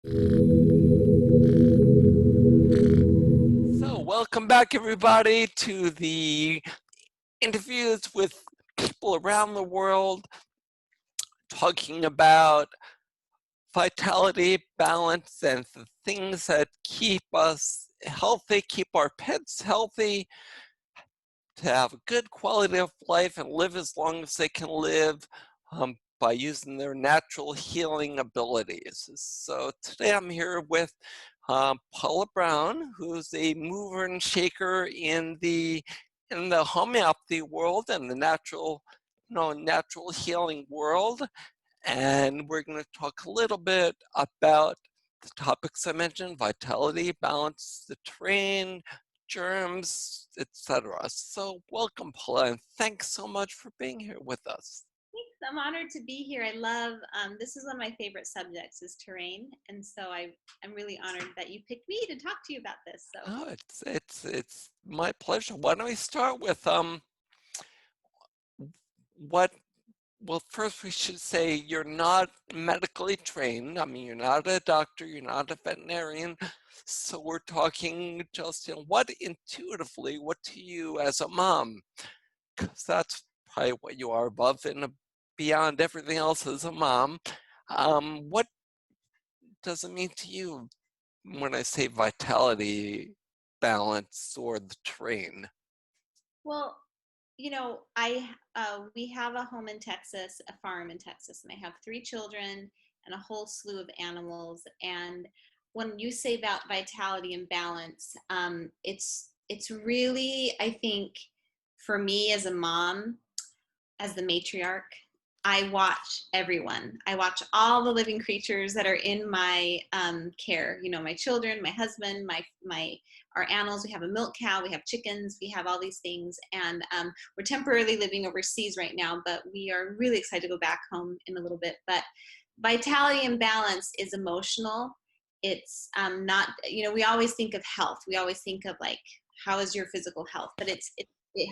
So, welcome back, everybody, to the interviews with people around the world talking about vitality, balance, and the things that keep us healthy, keep our pets healthy, to have a good quality of life and live as long as they can live by using their natural healing abilities. So, today I'm here with Paula Brown, who's a mover and shaker in the homeopathy world and the natural healing world. And we're going to talk a little bit about the topics I mentioned: vitality, balance, the terrain, germs, etc. So welcome, Paula, and thanks so much for being here with us. Thanks. I'm honored to be here. I love this is one of my favorite subjects is terrain, and so I'm really honored that you picked me to talk to you about this. So Oh, it's my pleasure. Why don't we start with what well, first we should say you're not medically trained. I mean, you're not a doctor, you're not a veterinarian. So we're talking just, what intuitively, what to you as a mom, because that's probably what you are above and beyond everything else as a mom. What does it mean to you when I say vitality, balance, or the terrain? well, I we have a home in Texas, a farm in Texas, and I have three children and a whole slew of animals. And when you say about vitality and balance, it's really, I think, for me as a mom, as the matriarch, I watch everyone. I watch all the living creatures that are in my care. You know, my children, my husband, my our animals. We have a milk cow. We have chickens. We have all these things, and we're temporarily living overseas right now. But we are really excited to go back home in a little bit. But vitality and balance is emotional. It's not. You know, we always think of health. We always think of like how is your physical health, but it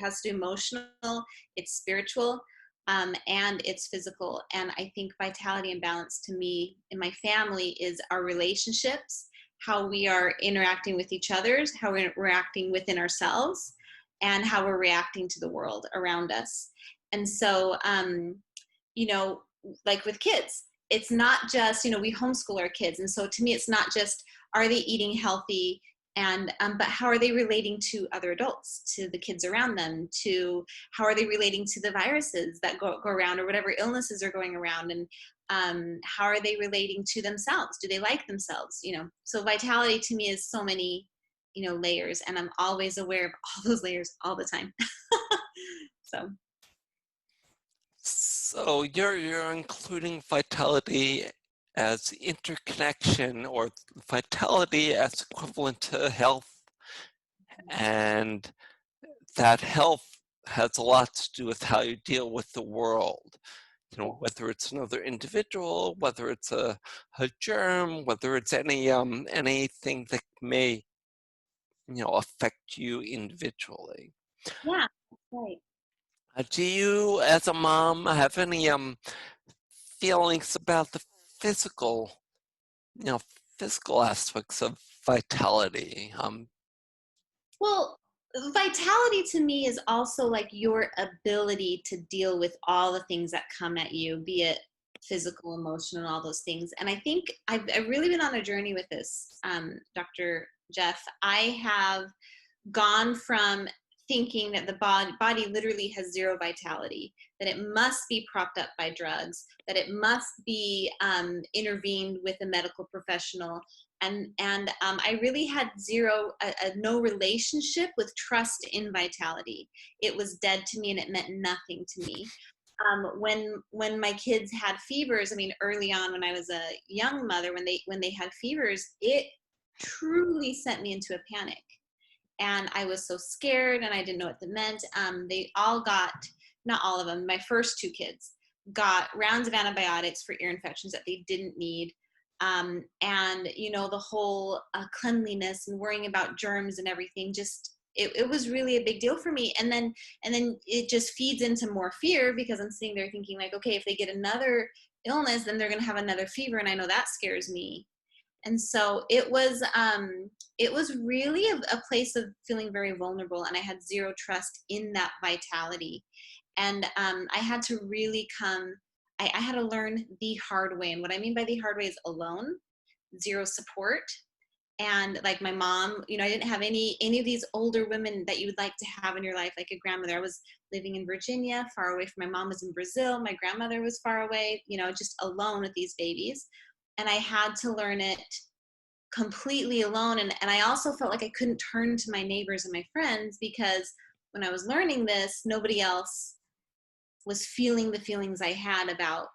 has to be emotional. It's spiritual, and it's physical. And I think vitality and balance to me in my family is our relationships, how we are interacting with each other's, how we're reacting within ourselves, and how we're reacting to the world around us. And so, you know, like with kids, it's not just, we homeschool our kids. And so to me, it's not just, are they eating healthy? And but how are they relating to other adults, to the kids around them, to how are they relating to the viruses that go around or whatever illnesses are going around, and how are they relating to themselves? Do they like themselves? So vitality to me is so many layers, and I'm always aware of all those layers all the time. So So you're including vitality as interconnection, or vitality as equivalent to health, and that health has a lot to do with how you deal with the world. Whether it's another individual, whether it's a germ, whether it's anything that may affect you individually. yeah, right. Do you, as a mom, have any feelings about the physical, you know, physical aspects of vitality? Well, vitality to me is also like your ability to deal with all the things that come at you, be it physical, emotional, and all those things. And I think I've really been on a journey with this, Dr. Jeff. I have gone from thinking that the body literally has zero vitality, that it must be propped up by drugs, that it must be intervened with a medical professional. And I really had no relationship with trust in vitality. It was dead to me, and it meant nothing to me. When my kids had fevers, I mean, early on when I was a young mother, when they had fevers, it truly sent me into a panic, and I was so scared, and I didn't know what that meant. They all got, not all of them, my first two kids got rounds of antibiotics for ear infections that they didn't need. And the whole cleanliness and worrying about germs and everything, just it was really a big deal for me. And then it just feeds into more fear, because I'm sitting there thinking like, okay, if they get another illness, then they're going to have another fever, and I know that scares me. And so it was really a place of feeling very vulnerable, and I had zero trust in that vitality. And I had to really I had to learn the hard way. And what I mean by the hard way is alone, zero support. And like my mom, you know, I didn't have any of these older women that you would like to have in your life, like a grandmother. I was living in Virginia, far away from my mom was in Brazil. My grandmother was far away, you know, just alone with these babies. And I had to learn it completely alone. And I also felt like I couldn't turn to my neighbors and my friends, because when I was learning this, nobody else was feeling the feelings I had about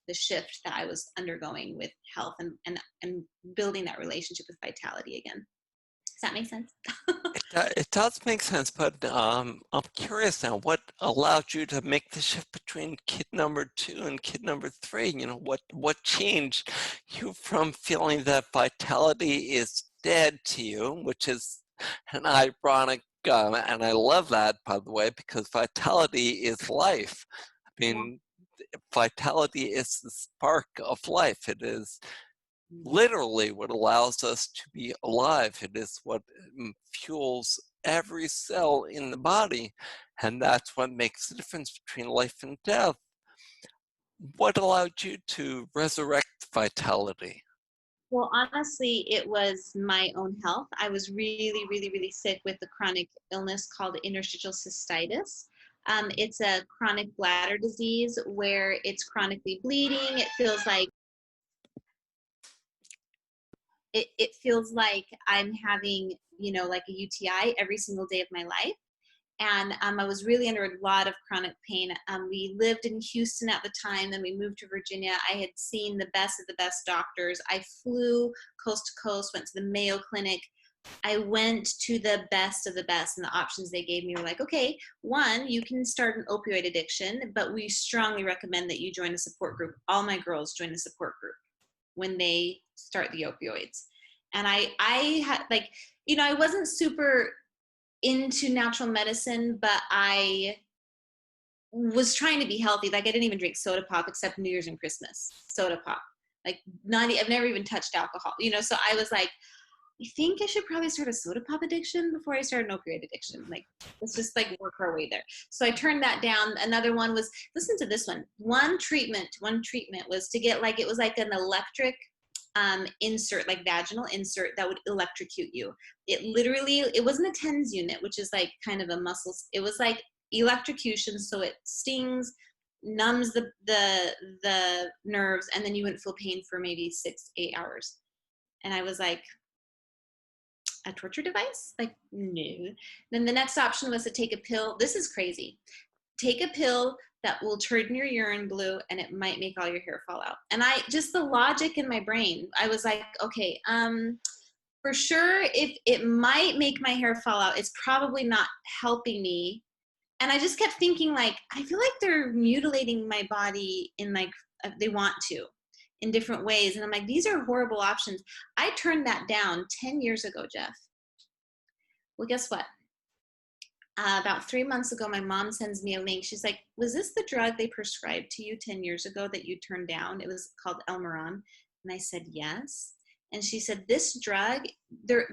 the shift that I was undergoing with health, and building that relationship with vitality again. Does that make sense? It does make sense, but I'm curious now, what allowed you to make the shift between kid number 2 and kid number 3? You know, what changed you from feeling that vitality is dead to you, which is an ironic, and I love that, by the way, because vitality is life. I Yeah. mean, vitality is the spark of life. It is literally what allows us to be alive. It is what fuels every cell in the body, and that's what makes the difference between life and death. What allowed you to resurrect vitality? Well, honestly, it was my own health. I was really sick with a chronic illness called interstitial cystitis. It's a chronic bladder disease where it's chronically bleeding. It feels like I'm having, you know, like a UTI every single day of my life. And I was really under a lot of chronic pain. We lived in Houston at the time, then we moved to Virginia. I had seen the best of the best doctors. I flew coast to coast, went to the Mayo Clinic. I went to the best of the best, and the options they gave me were like, okay, one, you can start an opioid addiction, but we strongly recommend that you join a support group. All my girls join a support group when they start the opioids. And I had, like, you know, I wasn't super into natural medicine, but I was trying to be healthy. Like I didn't even drink soda pop except New Year's and Christmas. Soda pop. Like I've never even touched alcohol, you know, so I was like, I think I should probably start a soda pop addiction before I start an opioid addiction. Like, let's just like work our way there. So I turned that down. Another one was, listen to this one. One treatment was to get, like, it was like an electric insert, like vaginal insert that would electrocute you. It literally, it wasn't a TENS unit, which is like kind of a muscle. It was like electrocution. So it stings, numbs the nerves, and then you wouldn't feel pain for maybe 6 to 8 hours. And I was like, a torture device? Like, no. Then the next option was to take a pill. This is crazy. Take a pill that will turn your urine blue, and it might make all your hair fall out. And I just, the logic in my brain, I was like, okay, for sure, if it might make my hair fall out, it's probably not helping me. And I just kept thinking, like, I feel like they're mutilating my body in, like, they want to, in different ways. And I'm like, these are horrible options. I turned that down 10 years ago, Jeff. Well, guess what? About 3 months ago, my mom sends me a link. She's like, was this the drug they prescribed to you 10 years ago that you turned down? It was called Elmeron. And I said, yes. And she said, this drug, they're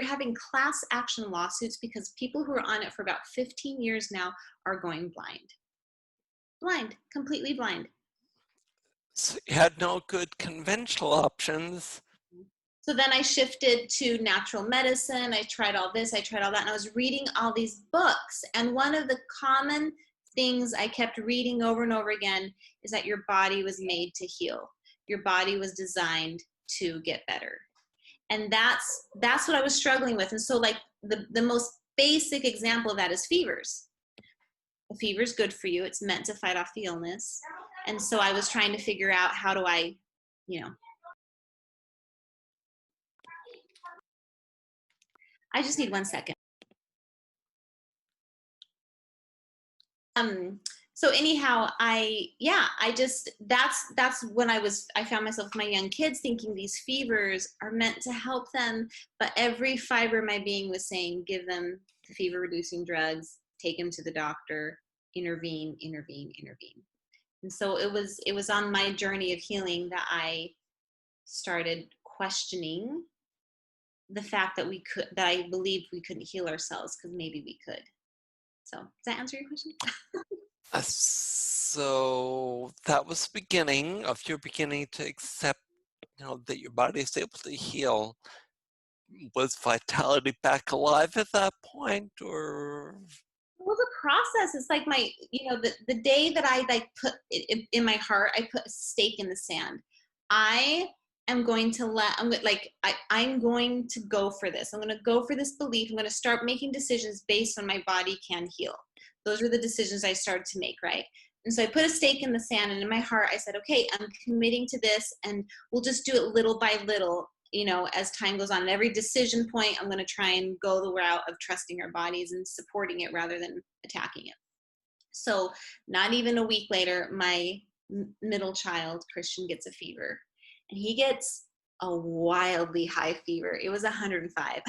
having class action lawsuits because people who are on it for about 15 years now are going blind. Blind, completely blind. So you had no good conventional options. So then I shifted to natural medicine. I tried all this, I tried all that, and I was reading all these books. And one of the common things I kept reading over and over again is that your body was made to heal. Your body was designed to get better. And that's what I was struggling with. And so, like, the most basic example of that is fevers. A fever is good for you. It's meant to fight off the illness. And so I was trying to figure out, how do I, you know, I just need 1 second. So anyhow, I just, that's when I found myself with my young kids thinking these fevers are meant to help them, but every fiber of my being was saying, give them the fever reducing drugs, take them to the doctor, intervene. And so it was on my journey of healing that I started questioning the fact that I believed we couldn't heal ourselves, because maybe we could. So does that answer your question? So that was the beginning of your beginning to accept, that your body is able to heal. Was vitality back alive at that point, or? Well, the process is like the day that I like put it in my heart, I put a stake in the sand. I am going to I'm going to go for this. I'm going to go for this belief. I'm going to start making decisions based on my body can heal. Those are the decisions I started to make, right? And so I put a stake in the sand, and in my heart I said, okay, I'm committing to this, and we'll just do it little by little, as time goes on. And every decision point, I'm going to try and go the route of trusting our bodies and supporting it rather than attacking it. So not even a week later, my middle child, Christian, gets a fever, and he gets a wildly high fever. It was 105.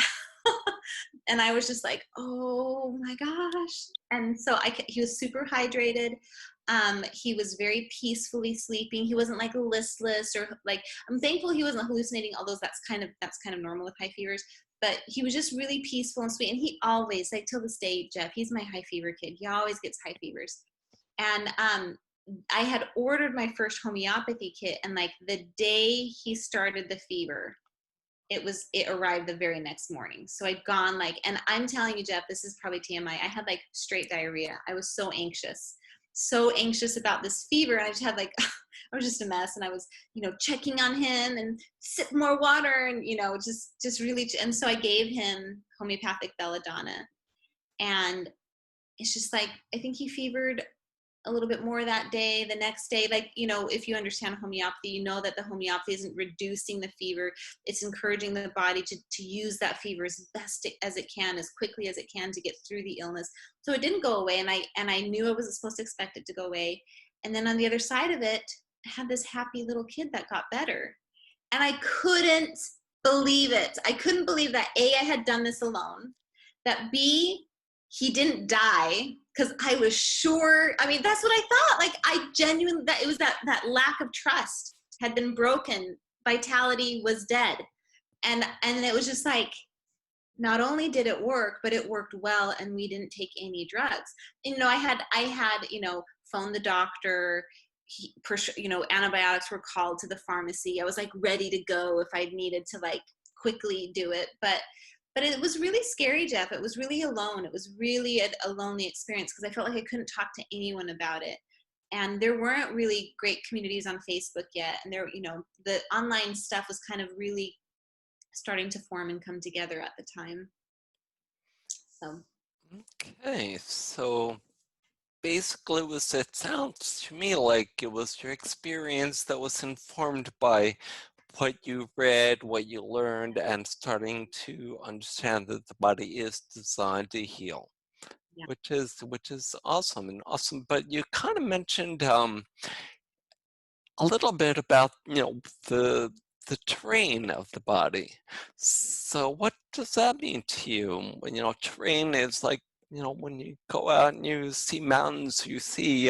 And I was just like, oh my gosh. And so he was super hydrated. He was very peacefully sleeping. He wasn't like listless, or like, I'm thankful he wasn't hallucinating, although that's kind of normal with high fevers. But he was just really peaceful and sweet. And he always, like till this day, Jeff, he's my high fever kid. He always gets high fevers. And I had ordered my first homeopathy kit, and like the day he started the fever, it arrived the very next morning. So I'd gone and I'm telling you, Jeff, this is probably TMI. I had like straight diarrhea. I was so anxious about this fever. And I just had I was just a mess. And I was, checking on him and sip more water and, just really. And so I gave him homeopathic belladonna, and it's just I think he fevered a little bit more that day. The next day, if you understand homeopathy, you know that the homeopathy isn't reducing the fever. It's encouraging the body to use that fever as best as it can, as quickly as it can, to get through the illness. So it didn't go away, and I knew I wasn't supposed to expect it to go away. And then on the other side of it, I had this happy little kid that got better. And I couldn't believe it. I couldn't believe that A, I had done this alone, that B, he didn't die, because I was sure. I mean, that's what I thought. I genuinely, that it was that lack of trust had been broken. Vitality was dead. And it was just not only did it work, but it worked well, and we didn't take any drugs. And, I had phoned the doctor. Antibiotics were called to the pharmacy. I was ready to go if I needed to quickly do it. But it was really scary, Jeff. It was really alone. It was really a lonely experience, because I felt like I couldn't talk to anyone about it. And there weren't really great communities on Facebook yet. And the online stuff was kind of really starting to form and come together at the time. So. Okay, so basically it sounds to me like it was your experience that was informed by what you read, what you learned, and starting to understand that the body is designed to heal, Yeah. which is awesome and awesome. But you kind of mentioned a little bit about the terrain of the body. So what does that mean to you? Terrain is when you go out and you see mountains, you see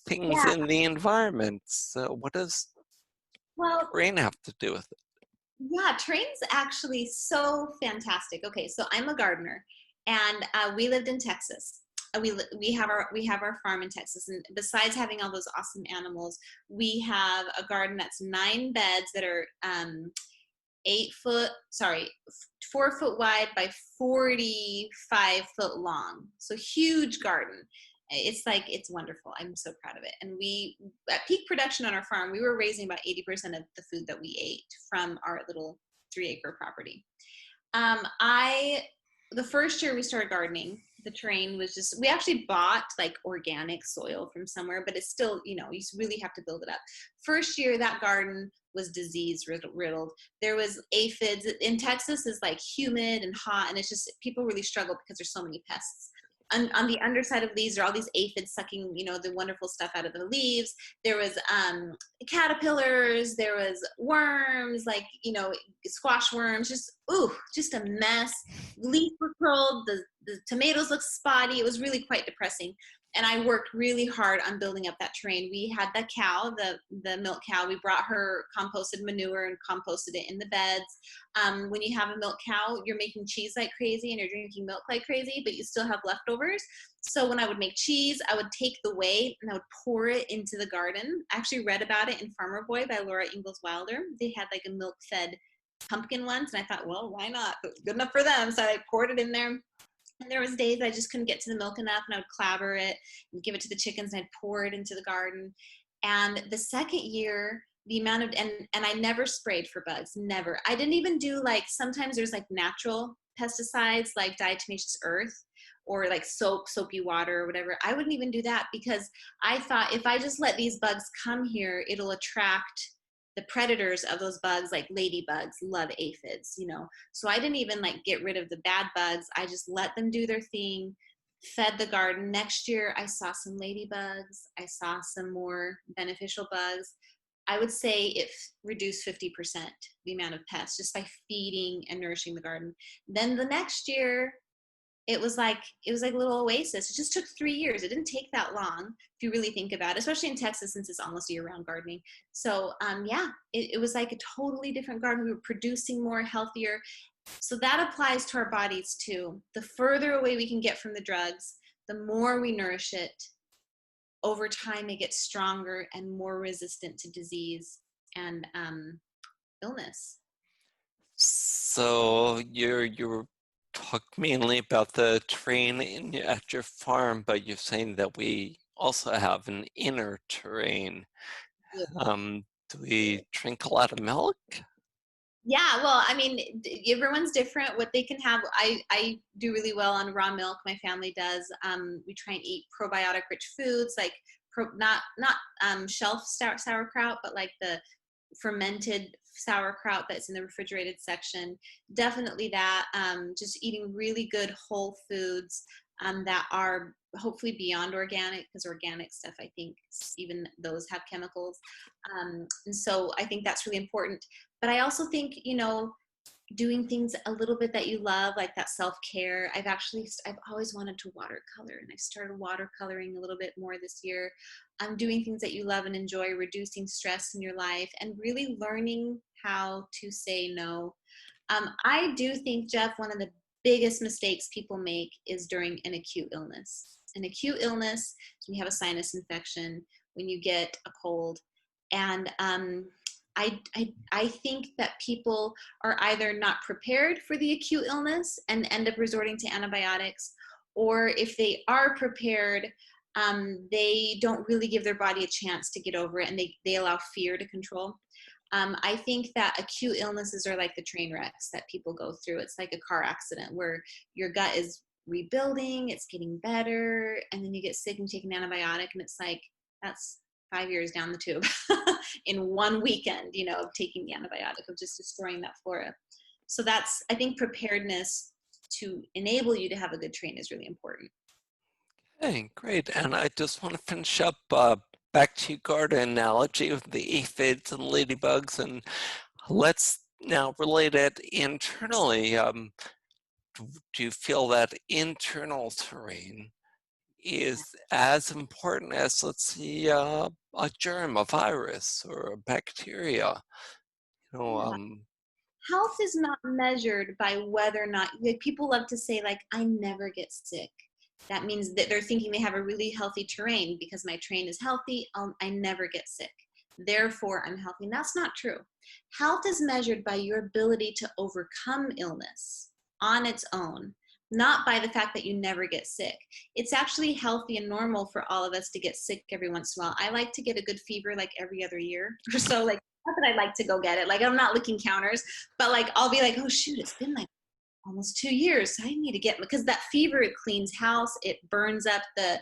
things Yeah. in the environment. So what does Well, terrain have to do with it? yeah, terrain's actually so fantastic. Okay, so I'm a gardener, and we lived in Texas. We have our farm in Texas, and besides having all those awesome animals, we have a garden that's 9 beds that are 4 foot wide by 45-foot long. So huge garden. It's wonderful. I'm so proud of it. And we, at peak production on our farm, we were raising about 80% of the food that we ate from our little 3-acre property. The first year we started gardening, the terrain was just, we actually bought organic soil from somewhere, but it's still, you really have to build it up. First year, that garden was disease riddled. There was aphids. In Texas is humid and hot, and it's just, people really struggle because there's so many pests. On the underside of leaves are all these aphids sucking, the wonderful stuff out of the leaves. There was caterpillars, there was worms, squash worms, just a mess. Leaves were curled, the tomatoes looked spotty. It was really quite depressing. And I worked really hard on building up that terrain. We had the cow, the milk cow. We brought her composted manure and composted it in the beds. When you have a milk cow, you're making cheese like crazy and you're drinking milk like crazy, but you still have leftovers. So when I would make cheese, I would take the whey and I would pour it into the garden. I actually read about it in Farmer Boy by Laura Ingalls Wilder. They had like a milk-fed pumpkin ones, and I thought, well, why not? Good enough for them. So I poured it in there. And there was days I just couldn't get to the milk enough, and I would clabber it and give it to the chickens, and I'd pour it into the garden. And the second year, the amount of, and I never sprayed for bugs, never. I didn't even do, like, sometimes there's like natural pesticides like diatomaceous earth or like soapy water or whatever. I wouldn't even do that because I thought if I just let these bugs come here, it'll attract the predators of those bugs, like ladybugs love aphids, you know. So I didn't even like get rid of the bad bugs. I just let them do their thing, fed the garden. Next year I saw some ladybugs. I saw some more beneficial bugs. I would say it reduced 50% the amount of pests just by feeding and nourishing the garden. Then the next year it was like a little oasis. It just took 3 years. It didn't take that long if you really think about it, especially in Texas since it's almost year-round gardening. So yeah, it was like a totally different garden. We were producing more, healthier. So that applies to our bodies too. The further away we can get from the drugs, the more we nourish it. Over time, it gets stronger and more resistant to disease and illness. So you're talk mainly about the terrain at your farm, but you're saying that we also have an inner terrain. Do we drink a lot of milk? Yeah, well, I mean, everyone's different. What they can have, I do really well on raw milk. My family does. We try and eat probiotic-rich foods, like not shelf sauerkraut, but like the fermented sauerkraut that's in the refrigerated section. Definitely that. Just eating really good whole foods that are hopefully beyond organic, because organic stuff, I think, even those have chemicals. And so I think that's really important. But I also think, you know, doing things a little bit that you love, like that self-care. I've always wanted to watercolor, and I started watercoloring a little bit more this year. Doing things that you love and enjoy, reducing stress in your life, and really learning how to say no. I do think, Jeff, one of the biggest mistakes people make is during an acute illness. An acute illness is when you have a sinus infection, when you get a cold. And I think that people are either not prepared for the acute illness and end up resorting to antibiotics, or if they are prepared, they don't really give their body a chance to get over it, and they allow fear to control. I think that acute illnesses are like the train wrecks that people go through. It's like a car accident where your gut is rebuilding, it's getting better, and then you get sick and take an antibiotic, and it's like, that's 5 years down the tube in one weekend, you know, of taking the antibiotic, of just destroying that flora. So that's, I think, preparedness to enable you to have a good train is really important. Okay, great. And I just want to finish up back to your garden analogy with the aphids and ladybugs, and let's now relate it internally. Do you feel that internal terrain is as important as, let's see, a germ, a virus, or a bacteria? You know, Yeah. Health is not measured by whether or not, like, people love to say, like, I never get sick. That means that they're thinking they have a really healthy terrain. Because my terrain is healthy, I never get sick, therefore I'm healthy. And that's not true. Health is measured by your ability to overcome illness on its own, not by the fact that you never get sick. It's actually healthy and normal for all of us to get sick every once in a while. I like to get a good fever like every other year or so. Like, not that I like to go get it, like, I'm not licking counters, but like, I'll be like, oh shoot, it's been like almost 2 years, so I need to get, because that fever, it cleans house, it burns up the,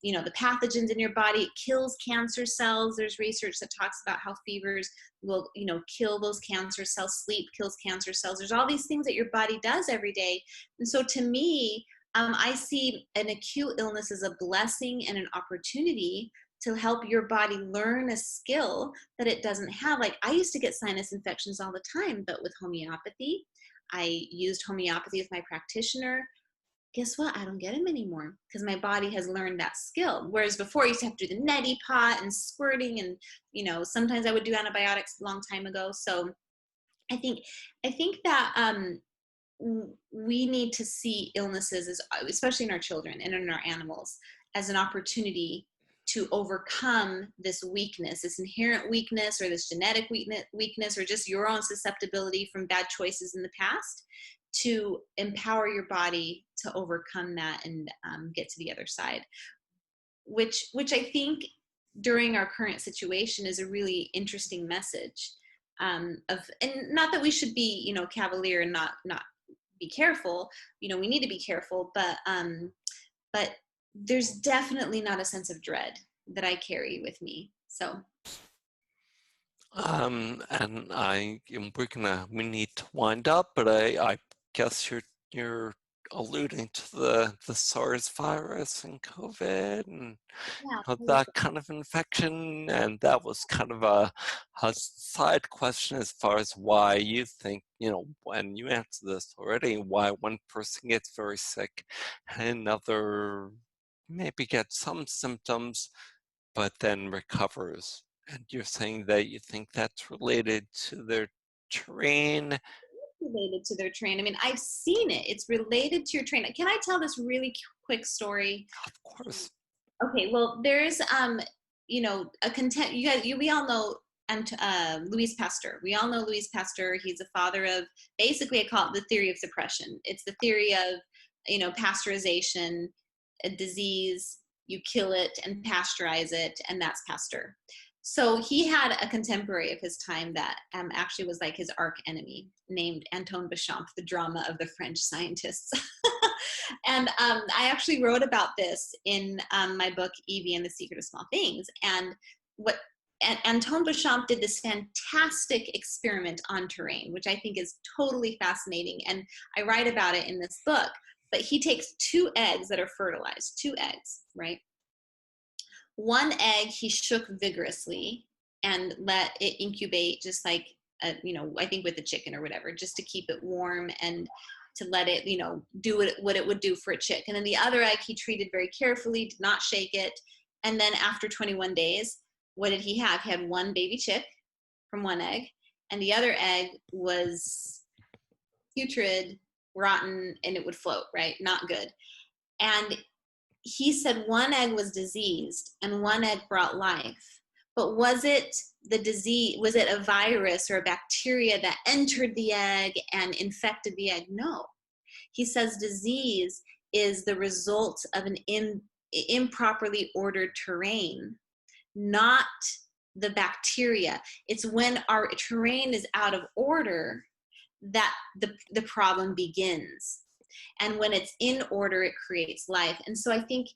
you know, the pathogens in your body, it kills cancer cells. There's research that talks about how fevers will, you know, kill those cancer cells. Sleep kills cancer cells. There's all these things that your body does every day. And so to me, I see an acute illness as a blessing and an opportunity to help your body learn a skill that it doesn't have. Like, I used to get sinus infections all the time, but with homeopathy, I used homeopathy with my practitioner. guess what? I don't get them anymore because my body has learned that skill. Whereas before, I used to have to do the neti pot and squirting, and sometimes I would do antibiotics a long time ago. So I think that we need to see illnesses, especially in our children and in our animals, as an opportunity to overcome this weakness, this inherent weakness, or this genetic weakness, or just your own susceptibility from bad choices in the past, to empower your body to overcome that and get to the other side. Which I think during our current situation is a really interesting message. And not that we should be, cavalier and not be careful. We need to be careful, but there's definitely not a sense of dread that I carry with me. So And we need to wind up, but I guess you're alluding to the SARS virus and COVID and yeah, that kind of infection, and that was kind of a side question as far as why you think, when you answered this already, why one person gets very sick and another maybe gets some symptoms but then recovers. And you're saying that you think that's related to their terrain. related to their train. I mean, I've seen it. It's related to your train. Can I tell this really quick story? Of course. Okay, well, there's a content. We all know, and Louis Pasteur. We all know Louis Pasteur. He's the father of, basically, I call it the theory of suppression. It's the theory of pasteurization, a disease, you kill it and pasteurize it, and that's Pasteur. So he had a contemporary of his time that actually was like his arch enemy, named Antoine Béchamp, the drama of the French scientists. And I actually wrote about this in my book, Evie and the Secret of Small Things. And what Antoine Béchamp did this fantastic experiment on terrain, which I think is totally fascinating. And I write about it in this book. But he takes 2 eggs that are fertilized, 2 eggs, right? One egg he shook vigorously and let it incubate, just like, I think with a chicken or whatever, just to keep it warm and to let it, do what it would do for a chick. And then the other egg he treated very carefully, did not shake it. And then after 21 days, what did he have? He had 1 baby chick from 1 egg, and the other egg was putrid, rotten, and it would float, right? Not good. And he said 1 egg was diseased and 1 egg brought life. But was it the disease? Was it a virus or a bacteria that entered the egg and infected the egg? No. He says disease is the result of an improperly ordered terrain, not the bacteria. It's when our terrain is out of order that the problem begins. And when it's in order, it creates life. And so I think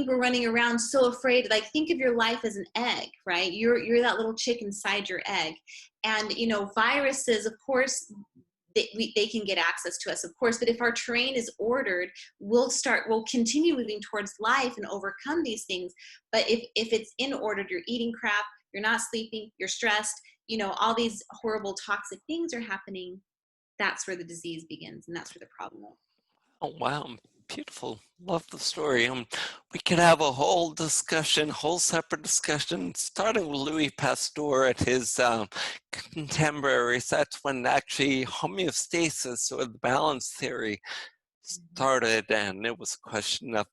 we're running around so afraid. Like, think of your life as an egg, right? You're that little chick inside your egg. And viruses, of course, they can get access to us, of course. But if our terrain is ordered, we'll continue moving towards life and overcome these things. But if it's in order, you're eating crap, you're not sleeping, you're stressed, all these horrible toxic things are happening. That's where the disease begins, and that's where the problem is. Oh, wow. Beautiful. Love the story. We could have a whole separate discussion, starting with Louis Pasteur at his contemporaries. That's when actually homeostasis, or the balance theory, started, and it was a question of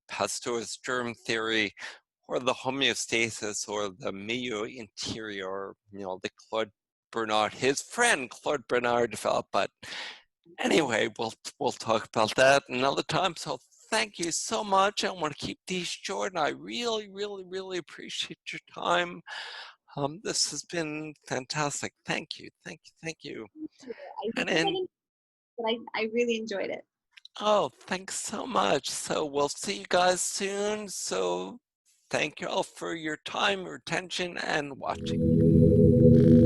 Pasteur's germ theory, or the homeostasis, or the milieu interior, the Claude Bernard, his friend Claude Bernard, developed. But anyway, we'll talk about that another time. So thank you so much. I want to keep these short, and I really, really, really appreciate your time. This has been fantastic. Thank you, thank you, thank you. And then, But I really enjoyed it. oh, thanks so much. So we'll see you guys soon. So thank you all for your time, your attention, and watching.